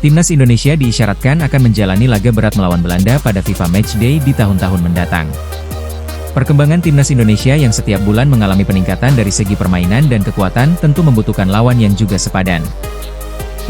Timnas Indonesia diisyaratkan akan menjalani laga berat melawan Belanda pada FIFA Matchday di tahun-tahun mendatang. Perkembangan Timnas Indonesia yang setiap bulan mengalami peningkatan dari segi permainan dan kekuatan tentu membutuhkan lawan yang juga sepadan.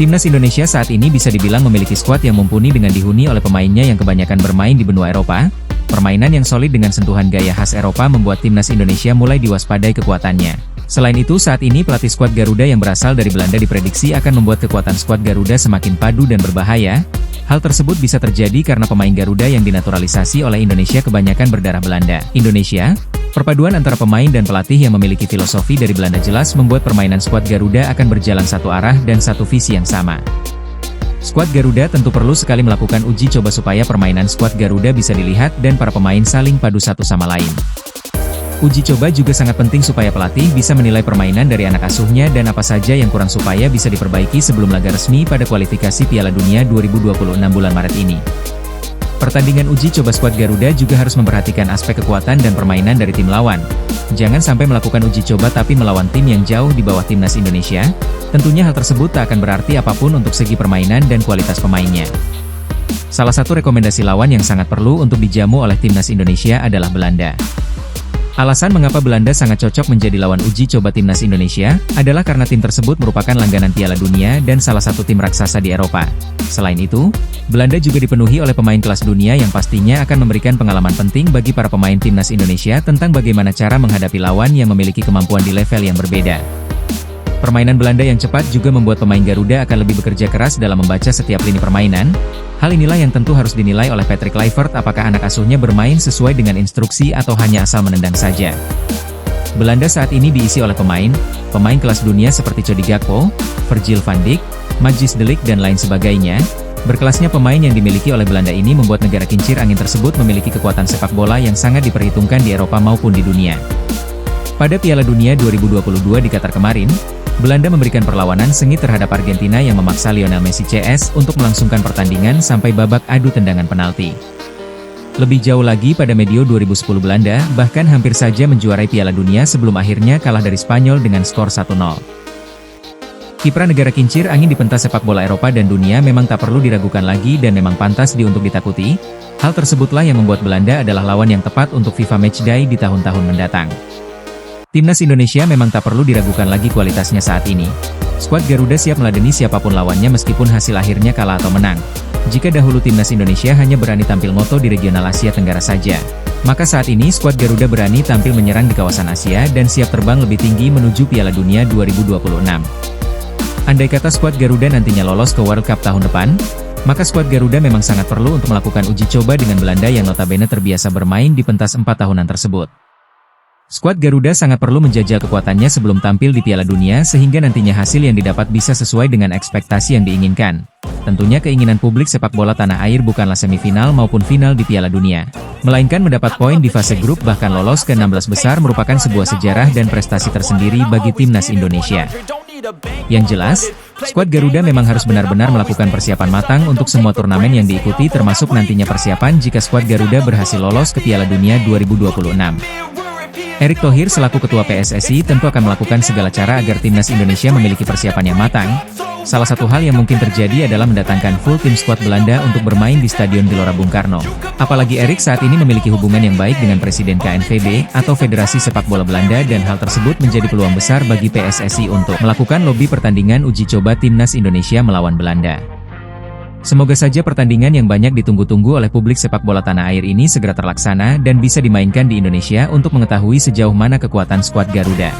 Timnas Indonesia saat ini bisa dibilang memiliki skuad yang mumpuni dengan dihuni oleh pemainnya yang kebanyakan bermain di benua Eropa. Permainan yang solid dengan sentuhan gaya khas Eropa membuat Timnas Indonesia mulai diwaspadai kekuatannya. Selain itu, saat ini pelatih skuad Garuda yang berasal dari Belanda diprediksi akan membuat kekuatan skuad Garuda semakin padu dan berbahaya. Hal tersebut bisa terjadi karena pemain Garuda yang dinaturalisasi oleh Indonesia kebanyakan berdarah Belanda. Indonesia, perpaduan antara pemain dan pelatih yang memiliki filosofi dari Belanda jelas membuat permainan skuad Garuda akan berjalan satu arah dan satu visi yang sama. Skuad Garuda tentu perlu sekali melakukan uji coba supaya permainan skuad Garuda bisa dilihat dan para pemain saling padu satu sama lain. Uji coba juga sangat penting supaya pelatih bisa menilai permainan dari anak asuhnya dan apa saja yang kurang supaya bisa diperbaiki sebelum laga resmi pada kualifikasi Piala Dunia 2026 bulan Maret ini. Pertandingan uji coba skuad Garuda juga harus memperhatikan aspek kekuatan dan permainan dari tim lawan. Jangan sampai melakukan uji coba tapi melawan tim yang jauh di bawah Timnas Indonesia. Tentunya hal tersebut tak akan berarti apapun untuk segi permainan dan kualitas pemainnya. Salah satu rekomendasi lawan yang sangat perlu untuk dijamu oleh Timnas Indonesia adalah Belanda. Alasan mengapa Belanda sangat cocok menjadi lawan uji coba Timnas Indonesia, adalah karena tim tersebut merupakan langganan Piala Dunia dan salah satu tim raksasa di Eropa. Selain itu, Belanda juga dipenuhi oleh pemain kelas dunia yang pastinya akan memberikan pengalaman penting bagi para pemain Timnas Indonesia tentang bagaimana cara menghadapi lawan yang memiliki kemampuan di level yang berbeda. Permainan Belanda yang cepat juga membuat pemain Garuda akan lebih bekerja keras dalam membaca setiap lini permainan. Hal inilah yang tentu harus dinilai oleh Patrick Kluivert apakah anak asuhnya bermain sesuai dengan instruksi atau hanya asal menendang saja. Belanda saat ini diisi oleh pemain kelas dunia seperti Cody Gakpo, Virgil van Dijk, Matthijs de Ligt dan lain sebagainya. Berkelasnya pemain yang dimiliki oleh Belanda ini membuat negara kincir angin tersebut memiliki kekuatan sepak bola yang sangat diperhitungkan di Eropa maupun di dunia. Pada Piala Dunia 2022 di Qatar kemarin, Belanda memberikan perlawanan sengit terhadap Argentina yang memaksa Lionel Messi CS untuk melangsungkan pertandingan sampai babak adu tendangan penalti. Lebih jauh lagi pada medio 2010 Belanda bahkan hampir saja menjuarai Piala Dunia sebelum akhirnya kalah dari Spanyol dengan skor 1-0. Kiprah negara kincir angin di pentas sepak bola Eropa dan dunia memang tak perlu diragukan lagi dan memang pantas untuk ditakuti. Hal tersebutlah yang membuat Belanda adalah lawan yang tepat untuk FIFA Matchday di tahun-tahun mendatang. Timnas Indonesia memang tak perlu diragukan lagi kualitasnya saat ini. Skuad Garuda siap meladeni siapapun lawannya meskipun hasil akhirnya kalah atau menang. Jika dahulu Timnas Indonesia hanya berani tampil moto di regional Asia Tenggara saja, maka saat ini skuad Garuda berani tampil menyerang di kawasan Asia dan siap terbang lebih tinggi menuju Piala Dunia 2026. Andai kata skuad Garuda nantinya lolos ke World Cup tahun depan, maka skuad Garuda memang sangat perlu untuk melakukan uji coba dengan Belanda yang notabene terbiasa bermain di pentas 4 tahunan tersebut. Skuad Garuda sangat perlu menjajal kekuatannya sebelum tampil di Piala Dunia sehingga nantinya hasil yang didapat bisa sesuai dengan ekspektasi yang diinginkan. Tentunya keinginan publik sepak bola tanah air bukanlah semifinal maupun final di Piala Dunia, melainkan mendapat poin di fase grup bahkan lolos ke 16 besar merupakan sebuah sejarah dan prestasi tersendiri bagi Timnas Indonesia. Yang jelas, skuad Garuda memang harus benar-benar melakukan persiapan matang untuk semua turnamen yang diikuti termasuk nantinya persiapan jika skuad Garuda berhasil lolos ke Piala Dunia 2026. Erick Thohir selaku Ketua PSSI tentu akan melakukan segala cara agar Timnas Indonesia memiliki persiapan yang matang. Salah satu hal yang mungkin terjadi adalah mendatangkan full tim skuad Belanda untuk bermain di Stadion Gelora Bung Karno. Apalagi Erick saat ini memiliki hubungan yang baik dengan Presiden KNVB atau Federasi Sepak Bola Belanda dan hal tersebut menjadi peluang besar bagi PSSI untuk melakukan lobi pertandingan uji coba Timnas Indonesia melawan Belanda. Semoga saja pertandingan yang banyak ditunggu-tunggu oleh publik sepak bola tanah air ini segera terlaksana dan bisa dimainkan di Indonesia untuk mengetahui sejauh mana kekuatan skuad Garuda.